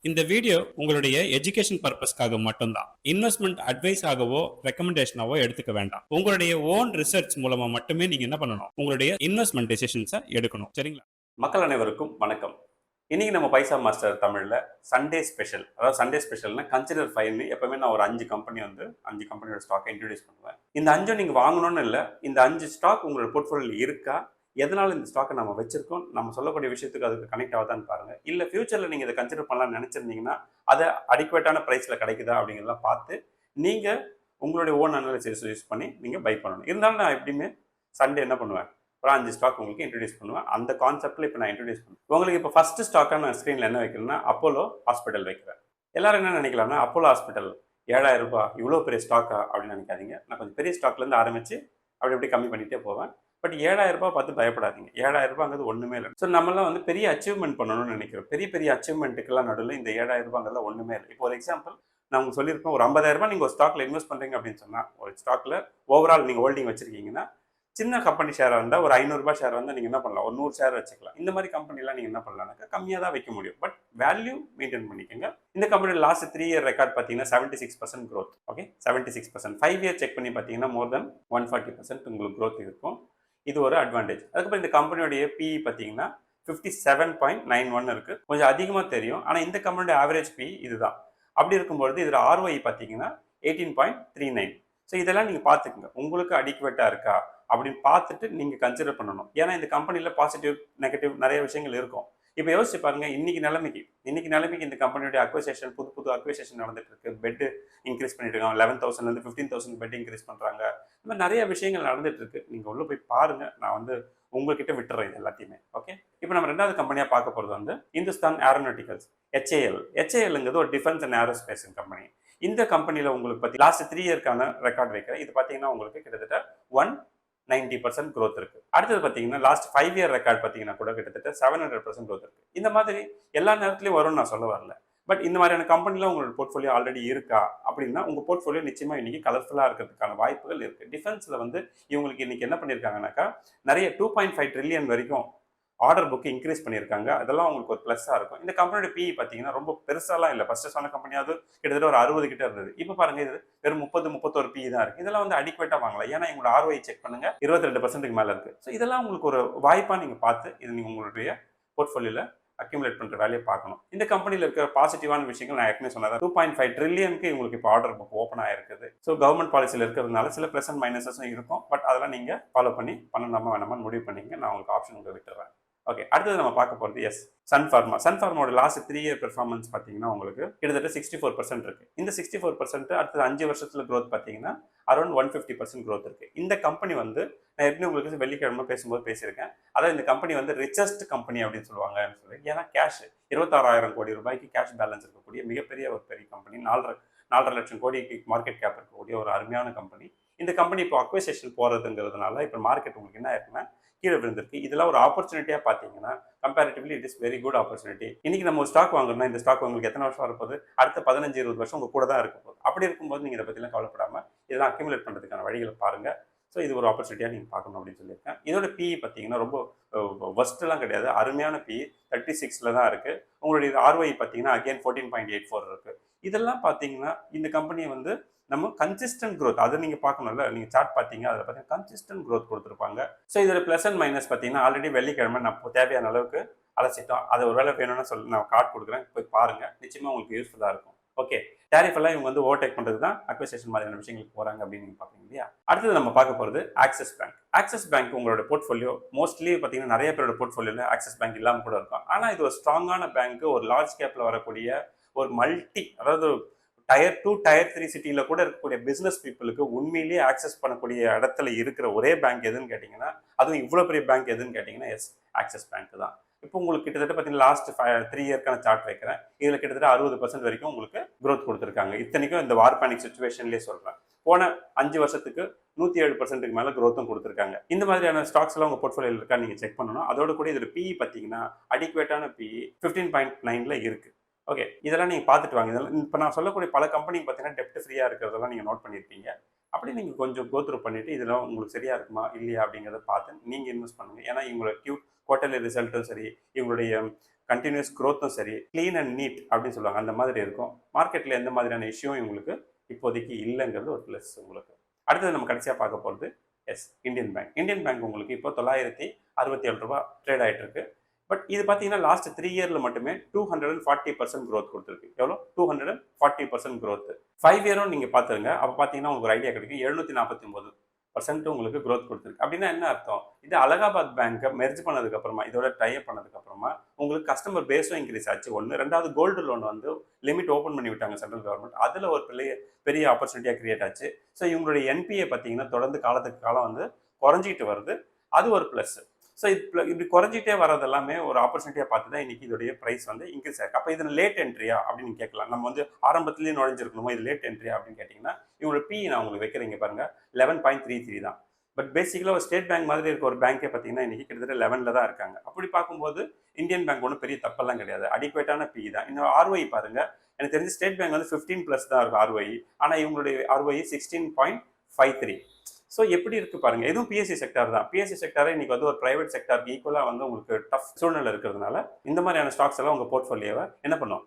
இந்த வீடியோ உங்களுடைய எஜுகேஷன் பர்பஸ்க்காக மட்டும்தான். இன்வெஸ்ட்மெண்ட் அட்வைஸ் ஆகவோ ரெக்கமெண்டேஷனாவோ எடுத்துக்க வேண்டாம். உங்களுடைய ஓன் ரிசர்ச் மூலமா மட்டுமே நீங்க என்ன பண்ணணும், உங்களுடைய இன்வெஸ்ட்மெண்ட் டெசிஷன்ஸை எடுக்கணும். சரிங்களா? மக்கள் அனைவருக்கும் வணக்கம். இன்னைக்கு நம்ம பைசா மாஸ்டர் தமிழ்ல சண்டே ஸ்பெஷல், அதாவது சண்டே ஸ்பெஷல்னா கன்சிடர் ஃபைன்னு எப்பவுமே நான் ஒரு 5 கம்பெனியோட ஸ்டாக்கை இன்ட்ரடியூஸ் பண்ணுவேன். இந்த 5 நீங்க வாங்கணும்னு இல்லை, இந்த 5 ஸ்டாக் உங்களோட போர்ட்ஃபோலியோல இருக்கா, எதனால இந்த ஸ்டாக்கை நம்ம வச்சிருக்கோம், நம்ம சொல்லக்கூடிய விஷயத்துக்கு அதுக்கு கனெக்ட் ஆகுதான்னு பாருங்க. இல்லை ஃபியூச்சரில் நீங்கள் இதை கன்சிடர் பண்ணலாம்னு நினச்சிருந்தீங்கன்னா அதை அடிக்குவேட்டான ப்ரைஸில் கிடைக்குதா அப்படிங்கிறதெல்லாம் பார்த்து நீங்கள் உங்களுடைய ஓன் அனாலிசிஸ் யூஸ் பண்ணி நீங்கள் பை பண்ணணும். இருந்தாலும் நான் எப்படியுமே சண்டே என்ன பண்ணுவேன், ஒரு 5 ஸ்டாக் உங்களுக்கு இன்ட்ரடியூஸ் பண்ணுவேன். அந்த கான்செப்டில் இப்போ நான் இன்ட்ரடியூஸ் பண்ணுவேன். உங்களுக்கு இப்போ ஃபஸ்ட்டு ஸ்டாக்காக நான் ஸ்க்ரீனில் என்ன வைக்கிறேன்னா அப்போலோ ஹாஸ்பிட்டல் வைக்கிறேன். எல்லாரும் என்ன நினைக்கலாம்னா அப்போலோ ஹாஸ்பிட்டல் 7000 ரூபாய் இவ்வளோ பெரிய ஸ்டாக்கா அப்படின்னு நினைக்காதீங்க. நான் கொஞ்சம் பெரிய ஸ்டாக்லேருந்து ஆரம்பித்து அப்படி கம்மி பண்ணிகிட்டே போவேன். பட் 7000 ரூபாய் பார்த்து பயப்படாதீங்க. 7000 ரூபாங்கிறது ஒன்றுமே இல்லை. ஸோ நம்மளாம் வந்து பெரிய அச்சீவ்மெண்ட் பண்ணணும்னு நினைக்கிறோம். பெரிய அச்சீவ்மெண்ட்டுக்கெல்லாம் நடுவில் இந்த 7000 ரூபாங்கிறதுலாம் ஒன்றுமே இல்லை. இப்போ ஒரு எக்ஸாம்பிள் நான் உங்களுக்கு சொல்லியிருக்கேன், ஒரு 50,000 ரூபாய் நீங்கள் ஒரு ஸ்டாக்ல இன்வெஸ்ட் பண்ணுறீங்க அப்படின்னு சொன்னால், ஒரு ஸ்டாக்ல ஓவரால் நீங்கள் ஹோல்டிங் வச்சிருக்கீங்கன்னா, சின்ன கம்பெனி ஷேராக இருந்தால் ஒரு 500 ரூபாய் ஷேர் வந்து நீங்கள் என்ன பண்ணலாம், ஒரு 100 ஷேர் வச்சுக்கலாம். இந்த மாதிரி கம்பெனிலாம் நீங்கள் என்ன பண்ணலாம்னாக்கா கம்மியாக தான் வைக்க முடியும். பட் வேல்யூ மெயின்டைன் பண்ணிக்கோங்க. இந்த கம்பெனியோட லாஸ்ட் 3 இயர் ரெக்கார்ட் பார்த்தீங்கன்னா 76% growth. ஓகே, 76%. 5 இயர் செக் பண்ணி பார்த்தீங்கன்னா மோர் தென் 140% உங்களுக்கு growth இருக்கும். இது ஒரு அட்வான்டேஜ். அதுக்கப்புறம் இந்த கம்பெனியோடைய பிஇ பார்த்தீங்கன்னா 57.91 இருக்குது. கொஞ்சம் அதிகமாக தெரியும், ஆனால் இந்த கம்பெனியோட ஆவரேஜ் பிஇ இதுதான். அப்படி இருக்கும்பொழுது இதில் ஆர்ஒஐ பார்த்தீங்கன்னா 18.39. ஸோ இதெல்லாம் நீங்கள் பார்த்துக்குங்க, உங்களுக்கு அடிக்குவேட்டாக இருக்கா அப்படின்னு பார்த்துட்டு நீங்கள் கன்சிடர் பண்ணணும். ஏன்னா இந்த கம்பெனியில் பாசிட்டிவ் நெகட்டிவ் நிறைய விஷயங்கள் இருக்கும். இப்போ யோசிச்சு பாருங்க, இன்னைக்கு நிலைமைக்கு இந்த கம்பெனியோட அக்வசேஷன் புது அக்வசேஷன் நடந்துட்டு இருக்கு. பெட் இன்க்ரீஸ் பண்ணிட்டு இருக்காங்க. 11,000 15,000 பெட் இன்க்ரீஸ் பண்றாங்க. இந்த மாதிரி நிறைய விஷயங்கள் நடந்துட்டு இருக்கு. நீங்க உள்ள போய் பாருங்க, நான் வந்து உங்ககிட்ட விட்டுறேன் இது எல்லாத்தையுமே. ஓகே, இப்போ நம்ம ரெண்டாவது கம்பெனியா பார்க்க போறது வந்து இந்துஸ்தான் ஏரோநாட்டிக்கல்ஸ், HALங்கிறது ஒரு டிஃபென்ஸ் அண்ட் ஏரோஸ்பேஸ் கம்பெனி. இந்த கம்பெனியில உங்களுக்கு பத்தி லாஸ்ட் 3 இயர்க்கான ரெக்கார்ட் வைக்கிறேன். இது பாத்தீங்கன்னா உங்களுக்கு கிட்டத்தட்ட 190% growth இருக்கு. அடுத்தது பார்த்தீங்கன்னா லாஸ்ட் 5 இயர் ரெக்கார்ட் பார்த்தீங்கன்னா கூட கிட்டத்தட்ட 700% growth இருக்கு. இந்த மாதிரி எல்லா நேரத்துலையும் வரும்னு நான் சொல்ல வரல. பட் இந்த மாதிரியான கம்பெனிலாம் உங்களோட போர்ட்ஃபோலியோ ஆல்ரெடி இருக்கா அப்படின்னா உங்கள் போர்ட்ஃபோலியோ நிச்சயமாக இன்னைக்கு கலர்ஃபுல்லாக இருக்கிறதுக்கான வாய்ப்புகள் இருக்குது. டிஃபென்ஸில் வந்து இவங்களுக்கு இன்னைக்கு என்ன பண்ணியிருக்காங்கனாக்கா நிறைய 2.5 ட்ரில்லியன் வரைக்கும் ஆர்டர் புக் இன்க்ரீஸ் பண்ணியிருக்காங்க. அதெல்லாம் உங்களுக்கு ஒரு ப்ளஸ்ஸாக இருக்கும். இந்த கம்பெனியோட பிஇ பார்த்தீங்கன்னா ரொம்ப பெருசாலாம் இல்லை. ஃபர்ஸ்ட் சொன்ன கம்பெனியாவது கிட்டத்தட்ட ஒரு 60 கிட்ட இருந்தது. இப்போ பாருங்க இது வெறும் 31 பிஇ தான் இருக்கு. இதெல்லாம் வந்து அடிக்குவேட்டாக வாங்கலாம். ஏன்னா எங்களோட ஆர்ஒஐ செக் பண்ணுங்க 22%க்கு மேலே இருக்கு. ஸோ இதெல்லாம் உங்களுக்கு ஒரு வாய்ப்பாக நீங்கள் பார்த்து இது நீங்கள் உங்களுடைய போர்ட்ஃபோலியோல அக்யூமுலேட் பண்ணுற வேலையை பார்க்கணும். இந்த கம்பெனியில் இருக்கிற பாசிட்டிவான விஷயங்கள் நான் ஏற்கனவே சொன்னேன். 2.5 ட்ரில்லியனுக்கு உங்களுக்கு இப்போ ஆர்டர் புக் ஓப்பன் ஆயிருக்குது. ஸோ கவர்மெண்ட் பாலிசியில் இருக்கிறதுனால சில ப்ளஸ் அண்ட் மைனஸஸும் இருக்கும். பட் அதெல்லாம் நீங்கள் ஃபாலோ பண்ணி பண்ணலாமா வேணாமான்னு முடிவு பண்ணிங்க. நான் உங்களுக்கு ஆப்ஷன் உங்களுக்கு விட்டுறேன். ஓகே, அடுத்தது நம்ம பார்க்க போகிறது சன்ஃபார்மாவோட லாஸ்ட் 3 இயர் பெர்ஃபார்மன்ஸ் பார்த்தீங்கன்னா உங்களுக்கு கிட்டத்தட்ட 64% இருக்கு. இந்த 64% அடுத்தது 5 வருஷத்துல growth பார்த்தீங்கன்னா அரௌண்ட் 150% growth இருக்கு. இந்த கம்பெனி வந்து நான் எப்படி உங்களுக்கு வெள்ளிக்கிழமை பேசும்போது பேசியிருக்கேன். அதாவது இந்த கம்பெனி வந்து ரிச்சஸ்ட் கம்பெனி அப்படின்னு சொல்லுவாங்கன்னு சொல்லி. ஏன்னா கேஷ் 26,000 கோடி ரூபாய்க்கு கேஷ் பேலன்ஸ் இருக்கக்கூடிய மிகப்பெரிய ஒரு பெரிய கம்பெனி. 4.5 லட்சம் கோடிக்கு மார்க்கெட் கேப் இருக்கக்கூடிய ஒரு அருமையான கம்பெனி. இந்த கம்பெனி இப்போ அக்வசேஷன் போறதுங்கிறதுனால இப்போ மார்க்கெட் உங்களுக்கு என்ன ஆயிருக்குன்னா கீழே விழுந்திருக்கு. இதெல்லாம் ஒரு ஆப்பர்ச்சுனிட்டியா பார்த்தீங்கன்னா comparatively it is very good opportunity. இன்னைக்கு நம்ம ஒரு ஸ்டாக் வாங்குறோம்னா இந்த ஸ்டாக் உங்களுக்கு எத்தனை வருஷம் வரப்போகுது, அடுத்த 15-20 வருஷம் உங்க கூட தான் இருக்க போகுது. அப்படி இருக்கும்போது நீங்க இதை பத்திலாம் கவலைப்படாம இதெல்லாம் அக்யூமுலேட் பண்றதுக்கான வழிகளை பாருங்க. ஸோ இது ஒரு ஆப்பர்ச்சுனிட்டியா நீங்க பார்க்கணும் அப்படின்னு சொல்லியிருக்கேன். இதோட பிஇ பார்த்தீங்கன்னா ரொம்ப வஸ்ட்லாம் கிடையாது, அருமையான பிஇ 36ல தான் இருக்கு. உங்களுடைய ஆர்ஒஐ பார்த்தீங்கன்னா அகைன் 14.84 இருக்கு. இதெல்லாம் பார்த்தீங்கன்னா இந்த கம்பெனி வந்து நம்ம கன்சிஸ்டன்ட் growth அதை நீங்க பார்க்கணும்ல. நீங்க சார்ட் பார்த்தீங்க, அதில் பார்த்தீங்கன்னா கன்சிஸ்டன்ட் growth கொடுத்துருப்பாங்க. ஸோ இதில் ப்ளஸ் அண்ட் மைனஸ் பார்த்தீங்கன்னா ஆல்ரெடி வெள்ளிக்கிழமை நம்ம தேவையான அளவுக்கு அலசிட்டோம். அதை ஒரு வேலை வேணும்னா சொல்லி நான் கார்டு கொடுக்குறேன், போய் பாருங்க. நிச்சயமா உங்களுக்கு யூஸ்ஃபுல்லாக இருக்கும். ஓகே, டேரிஃப் எல்லாம் இவங்க வந்து ஓவர்டேக் பண்ணுறது தான் அக்வசேஷன் மாதிரியான விஷயங்களுக்கு போறாங்க அப்படின்னு நீங்க பார்க்குறீங்க இல்லையா. அடுத்தது நம்ம பார்க்க போகிறது ஆக்சிஸ் பேங்க். உங்களோட போர்ட்ஃபோலியோ மோஸ்ட்லி பார்த்தீங்கன்னா நிறைய பேரோட போர்ட்ஃபோலியோல ஆக்சிஸ் பேங்க் இல்லாமல் கூட இருக்கும். ஆனால் இது ஒரு ஸ்ட்ராங்கான பேங்க், ஒரு லார்ஜ் கேப்ல வரக்கூடிய ஒரு அதாவது டயர் 2 டயர் 3 சிட்டியில கூட இருக்கக்கூடிய பிசினஸ் பீப்புளுக்கு உண்மையிலேயே ஆக்சஸ் பண்ணக்கூடிய இடத்துல இருக்கிற ஒரே பேங்க் எதுன்னு கேட்டீங்கன்னா, அதுவும் இவ்வளவு பெரிய பேங்க் எதுன்னு கேட்டீங்கன்னா ஆக்சிஸ் பேங்க் தான். இப்போ உங்களுக்கு கிட்டத்தட்ட பார்த்தீங்கன்னா லாஸ்ட் 3 இயர்க்கான சார்ட் வைக்கிறேன். இதுல கிட்டத்தட்ட 60% வரைக்கும் உங்களுக்கு growth கொடுத்துருக்காங்க. இத்தனைக்கும் இந்த வார் பேனிக் சுச்சுவேஷன்லேயே சொல்றேன். போன 5 வருஷத்துக்கு 107%க்கு மேல growthம் கொடுத்துருக்காங்க. இந்த மாதிரியான ஸ்டாக்ஸ் எல்லாம் உங்க போர்ட்ஃபோலியோல இருக்கா நீங்க செக் பண்ணணும். அதோட கூட இதுல பிஇ பார்த்தீங்கன்னா அடிக்குவேட்டான பிஇ 15.9ல இருக்கு. ஓகே, இதெல்லாம் நீங்கள் பார்த்துட்டு வாங்க. இதெல்லாம் இப்போ நான் சொல்லக்கூடிய பல கம்பெனிக்கு பார்த்தீங்கன்னா டெப்ட் ஃப்ரீயாக இருக்கிறதெல்லாம் நீங்கள் நோட் பண்ணியிருப்பீங்க. அப்படி நீங்கள் கொஞ்சம் கோத்ரூ பண்ணிவிட்டு இதெல்லாம் உங்களுக்கு சரியாக இருக்குமா இல்லையா அப்படிங்கிறத பார்த்து நீங்கள் இன்வெஸ்ட் பண்ணுங்கள். ஏன்னா இவங்களோட குவார்ட்டர்லி ரிசல்ட்டும் சரி, இவங்களுடைய கண்டினியூஸ் க்ரோத்தும் சரி, க்ளீன் அண்ட் நீட் அப்படின்னு சொல்லுவாங்க, அந்த மாதிரி இருக்கும். மார்க்கெட்டில் எந்த மாதிரியான இஷ்யூவும் உங்களுக்கு இப்போதைக்கு இல்லைங்கிறது ஒரு ப்ளஸ் உங்களுக்கு. அடுத்தது நம்ம கடைசியாக பார்க்க போகிறது இந்தியன் பேங்க். இந்தியன் பேங்க் உங்களுக்கு இப்போ 967 ரூபா ட்ரேட் ஆகிட்டு இருக்கு. பட் இது பார்த்தீங்கன்னா லாஸ்ட் 3 இயரில் மட்டுமே 240% க்ரோத் கொடுத்துருக்கு. எவ்வளோ? 240% க்ரோத். 5 இயரும் நீங்கள் பார்த்துருங்க. அப்போ பார்த்தீங்கன்னா உங்களுக்கு ஒரு ஐடியா கிடைக்கும். 749% உங்களுக்கு க்ரோத் கொடுத்துருக்கு. அப்படின்னா என்ன அர்த்தம்? இது அலகாபாத் பேங்கை மெர்ஜ் பண்ணதுக்கு அப்புறமா, இதோட டைப் பண்ணதுக்கு அப்புறமா உங்களுக்கு கஸ்டமர் பேஸும் இன்க்ரீஸ் ஆச்சு. ஒன்று. ரெண்டாவது, கோல்டு லோன் வந்து லிமிட் ஓப்பன் பண்ணி விட்டாங்க சென்ட்ரல் கவர்மெண்ட். அதில் ஒரு பெரிய ஆப்பர்ச்சுனிட்டியாக கிரியேட் ஆச்சு. ஸோ இவங்களுடைய என்பிஏ பார்த்தீங்கன்னா தொடர்ந்து காலத்துக்கு காலம் வந்து குறைஞ்சிட்டு வருது. அது ஒரு ப்ளஸ். ஸோ இப்படி குறைஞ்சிட்டே வரது எல்லாமே ஒரு ஆப்பர்ச்சுனிட்டியாக பார்த்து தான் இன்னைக்கு இதோடைய ப்ரைஸ் வந்து இன்க்ரீஸ் ஆயிருக்கு. அப்போ இது லேட் என்ட்ரியா அப்படின்னு கேட்கலாம். நம்ம வந்து ஆரம்பத்திலேயே நுழைஞ்சிருக்கணுமோ, இது லேட் என்ட்ரியா அப்படின்னு கேட்டிங்கன்னா, இவங்களோட பி நான் உங்களுக்கு வைக்கிறீங்க பாருங்க, 11.33 தான். பட் பேசிக்கலாக ஒரு ஸ்டேட் பேங்க் மாதிரி இருக்க ஒரு பேங்கே பார்த்தீங்கன்னா இன்னைக்கு கிட்டத்தட்ட 11 தான் இருக்காங்க. அப்படி பார்க்கும்போது இந்தியன் பேங்க் ஒன்றும் பெரிய தப்பெல்லாம் கிடையாது, அடிக்குவேட்டான பி தான். இன்னும் ஆர்ஒஐ பாருங்க, எனக்கு தெரிஞ்சு ஸ்டேட் பேங்க் வந்து 15+ தான் இருக்கும் ஆர்ஒஐ. ஆனால் இவங்களுடைய ஆர்ஒஐ 16.53. ஸோ எப்படி இருக்கு பாருங்க. எதுவும் பிஎஸ்சி செக்டார் தான். பிஎஸ்சி செக்டாரை இன்னைக்கு வந்து ஒரு பிரைவேட் செக்டாருக்கு ஈக்குவலாக வந்து உங்களுக்கு டஃப் சூழ்நிலை இருக்கிறதுனால இந்த மாதிரியான ஸ்டாக்ஸ் எல்லாம் உங்கள் போர்ட்ஃபோலியோவை என்ன பண்ணும்?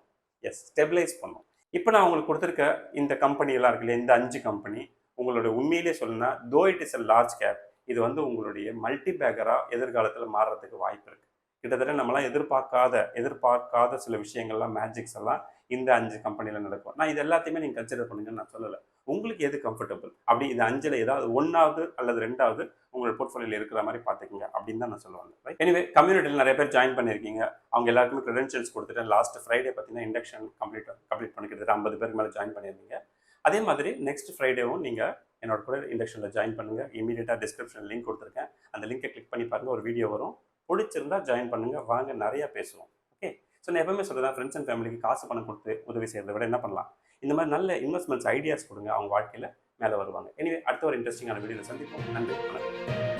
ஸ்டெபிலைஸ் பண்ணும். இப்போ நான் உங்களுக்கு கொடுத்துருக்க இந்த கம்பெனி எல்லாம் இருக்கு இல்லையா, இந்த 5 கம்பெனி உங்களுடைய உண்மையிலே சொல்லணும்னா, though it is a large cap, இது வந்து உங்களுடைய மல்டி பேக்கராக எதிர்காலத்தில் மாறுறதுக்கு வாய்ப்பு இருக்கு. கிட்டத்தட்ட நம்மளாம் எதிர்பார்க்காத சில விஷயங்கள்லாம், மேஜிக்ஸ் எல்லாம் இந்த 5 கம்பெனியில் நடக்கும். நான் இது எல்லாத்தையுமே நீங்கள் கன்சிடர் பண்ணுங்கன்னு நான் சொல்லலை. உங்களுக்கு எது கம்ஃபர்டபுள், அப்படி இது 5ல் ஏதாவது 1ஆவது அல்லது 2ஆவது உங்களோட போர்ட்ஃபோலியோவில் இருக்கிற மாதிரி பார்த்துக்கங்க அப்படின்னு தான் நான் சொல்லுவாங்க. ரைட். எனிவே, கம்யூனிட்டியில் நிறைய பேர் ஜாயின் பண்ணியிருக்கீங்க. அவங்க எல்லாருக்குமே க்ரெடென்ஷியல்ஸ் கொடுத்துட்டேன். லாஸ்ட் ஃப்ரைடே பார்த்தீங்கன்னா இண்டக்ஷன் கம்ப்ளீட் பண்ணிக்கிட்டு 50 பேருக்கு மேலே ஜாயின் பண்ணியிருந்தீங்க. அதே மாதிரி நெக்ஸ்ட் ஃப்ரைடேவும் நீங்கள் என்னோட கூட இண்டக்ஷனில் ஜாயின் பண்ணுங்கள். இமீடியட்டாக டிஸ்கிரிப்ஷன் லிங்க் கொடுத்துருக்கேன். அந்த லிங்கை கிளிக் பண்ணி பாருங்கள், ஒரு வீடியோ வரும். பிடிச்சிருந்தா ஜாயின் பண்ணுங்கள், வாங்க நிறையா பேசுவோம். ஓகே. ஸோ நான் எப்பவுமே சொல்கிறேன், ஃப்ரெண்ட்ஸ் அண்ட் ஃபேமிலிக்கு காசு பணம் கொடுத்து உதவி செய்கிறத விட என்ன பண்ணலாம், இந்த மாதிரி நல்ல இன்வெஸ்ட்மெண்ட்ஸ் ஐடியாஸ் கொடுங்க, அவங்க வாழ்க்கையில் மேலே வருவாங்க. எனிவே, அடுத்த ஒரு இன்ட்ரெஸ்டிங்கான வீடியோவில் சந்திப்போம். நன்றி, வணக்கம்.